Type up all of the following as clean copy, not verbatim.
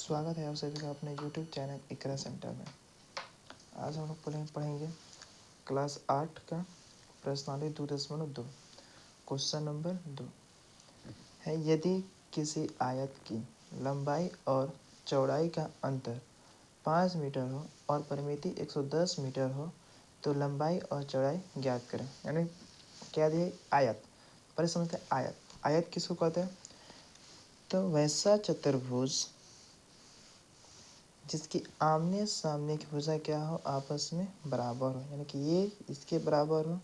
स्वागत है आप सभी का अपने YouTube चैनल इकरा सेंटर में। आज हम लोग पढ़ेंगे क्लास 8 का प्रश्नावली 2.2 क्वेश्चन नंबर 2 है। यदि किसी आयत की लंबाई और चौड़ाई का अंतर 5 मीटर हो और परिमिति 110 मीटर हो तो लंबाई और चौड़ाई ज्ञात करें। यानी क्या दिए? आयत। पहले समझते हैं आयत। आयत किसको कहते हैं? तो वैसा चतुर्भुज जिसकी आमने सामने की भुजा क्या हो, आपस में बराबर हो। यानी कि ये इसके बराबर हो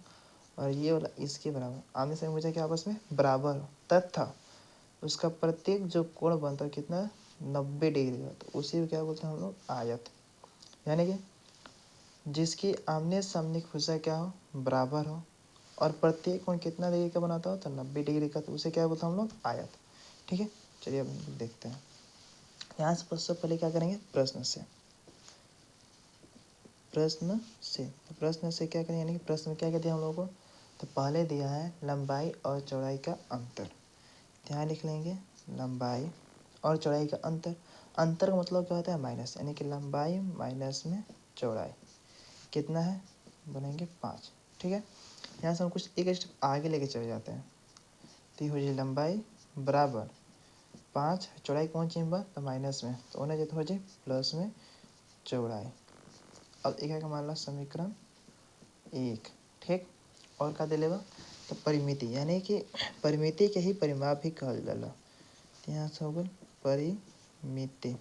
और ये वाला इसके बराबर, आमने सामने भुजा क्या आपस में बराबर हो, तथा उसका प्रत्येक जो कोण बनता है कितना, 90 डिग्री का, तो उसी को क्या बोलते हैं हम लोग? आयत। यानी कि जिसकी आमने सामने की भुजा क्या हो, बराबर हो और प्रत्येक कोण कितना डिग्री का बनाता हो, तो 90 डिग्री का, तो उसे क्या बोलते हैं हम लोग? आयत। ठीक है, चलिए अब देखते हैं। यहाँ से सबसे पहले क्या करेंगे? प्रश्न से क्या करें? यानी कि प्रश्न में क्या क्या दिया हम लोगों को? तो पहले दिया है लंबाई और चौड़ाई का अंतर। यहाँ लिख लेंगे लंबाई और चौड़ाई का अंतर। अंतर का मतलब क्या होता है? माइनस। यानी कि लंबाई माइनस में चौड़ाई कितना है? बनेंगे 5। ठीक है, यहाँ से हम कुछ एक स्टेप आगे लेके चले जाते हैं। तो हो जाए लंबाई बराबर 5, चौड़ाई कौन सी बा? तो माइनस में, तो उन्हें जो हो जाए प्लस में चौड़ाई। अब एक का मान ला समीकरण 1। ठीक, और का दे लेगा? तो परिमिति, यानी कि परिमिति के ही परिमाप भी कहल जाला। तो यहाँ से हो गई परिमिति।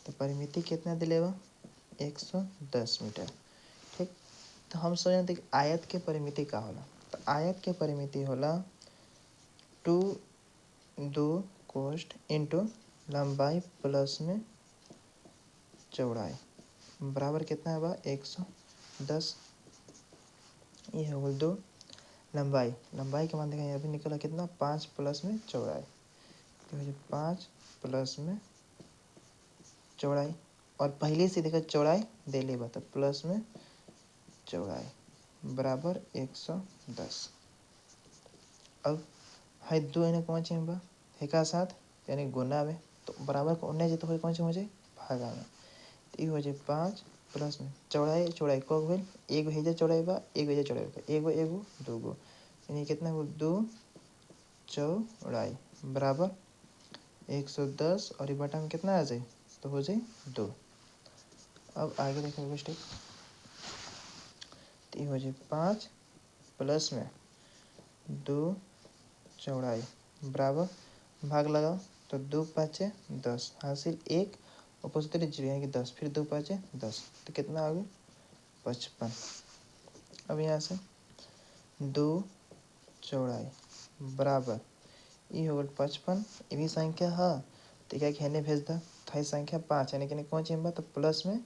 तो परिमिति कितना दे लेगा? 110 मीटर। ठीक, तो हम सोचते कि आयत के परिमिति का होला। तो आयत के परिमिति होला 2 कोष्ठ इंटू लंबाई प्लस में चौड़ाई बराबर कितना है बा? 110। ये हो गई 2। लंबाई के मान देखा यहाँ भी निकला कितना? 5 प्लस में चौड़ाई, तो 5 प्लस में चौड़ाई, और पहले से देखा चौड़ाई दे ले तो प्लस में चौड़ाई बराबर 110। अब है 2 इन्हें कौन सी बा? एक साथ यानी गुना में, तो बराबर को उन्हें तो कौन सी हो जाए? भागा में। तो ये हो जाए 5 प्लस में चौड़ाई को गई एक भेजा चौड़ाई बा, एक भेजा चौड़ाई बा, एगो एगो दूगो, यानी कितना हो? 2 चौड़ाई बराबर 110 और ये बटा में कितना आ जाए? तो हो जाए 2। अब आगे देखेंगे स्टेप। तो ये हो जाए 5 प्लस में 2 चौड़ाई बराबर भाग लगाओ, तो 2 5 10 हासिल 1 और पचहत्तर 0 यानी कि 10, फिर 2 5 10, तो कितना आ गया? 55। अब यहाँ से 2 चौड़ाई बराबर ये हो गया 55। ये भी संख्या है, तो क्या कहने भेज दा? था संख्या 5, यानी कि कौन चीज तो प्लस में,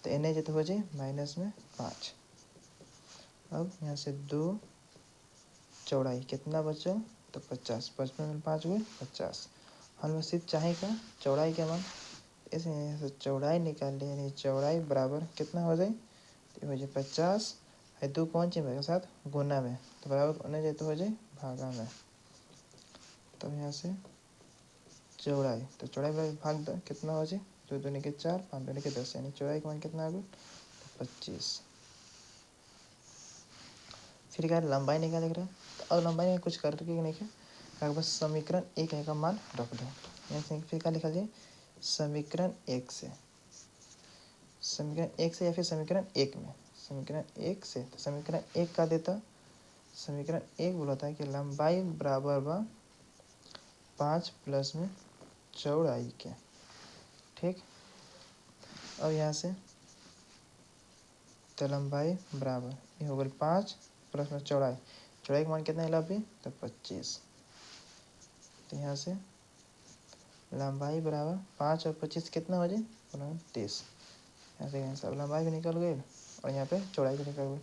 तो एने जो हो जाए माइनस में 5। अब यहाँ से 2 चौड़ाई कितना बचो? तो 50। 55 में 5 हुए 50। हम सिर्फ चाहे का चौड़ाई के मान, इसे यहाँ से चौड़ाई निकाल लिया, यानी चौड़ाई बराबर कितना हो जाए? तो हो जाए 50 है 2 कौन चीज के साथ गुना में, तो बराबर उन्हें जो हो जाए भागा में। तब यहाँ से चौड़ाई, तो चौड़ाई बराबर भाग द कितना हो जाए? 2 दूनी के 4, 5 दूनी के 10, यानी चौड़ाई का मान कितना आ गया? 25। फिर क्या लंबाई निकाल रहा है? तो अब लंबाई में कुछ करके नहीं क्या, बस समीकरण 1 का मान रख दो। यहाँ फिर क्या लिखा जाए? समीकरण 1 से, या फिर समीकरण 1 में, समीकरण 1 से, तो समीकरण 1 का देता, समीकरण 1 बोलता है कि लंबाई बराबर बा 5 प्लस में चौड़ाई के। ठीक, अब यहाँ से तो लंबाई बराबर ये हो गई 5 प्लस में चौड़ाई का मान कितना है अभी? तो 25। तो यहाँ से लंबाई बराबर 5 और 25 कितना हो जाए? 30। यहाँ से सब लंबाई भी निकल गई और यहाँ पे चौड़ाई भी निकल गई,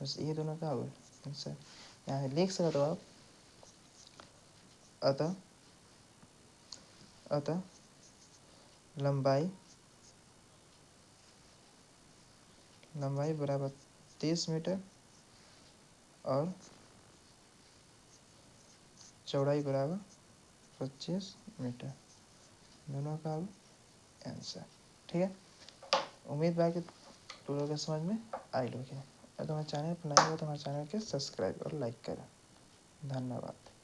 बस ये दोनों का हो गया आंसर। यहाँ से लिख सकते हो आप, अतः लंबाई बराबर 30 मीटर और चौड़ाई बराबर 25 मीटर, दोनों का आंसर। ठीक है, उम्मीद बा कि तू लोग के समझ में आई लोग है। और तुम्हारे चैनल पर नया हो तो हमारे चैनल के सब्सक्राइब और लाइक करें। धन्यवाद।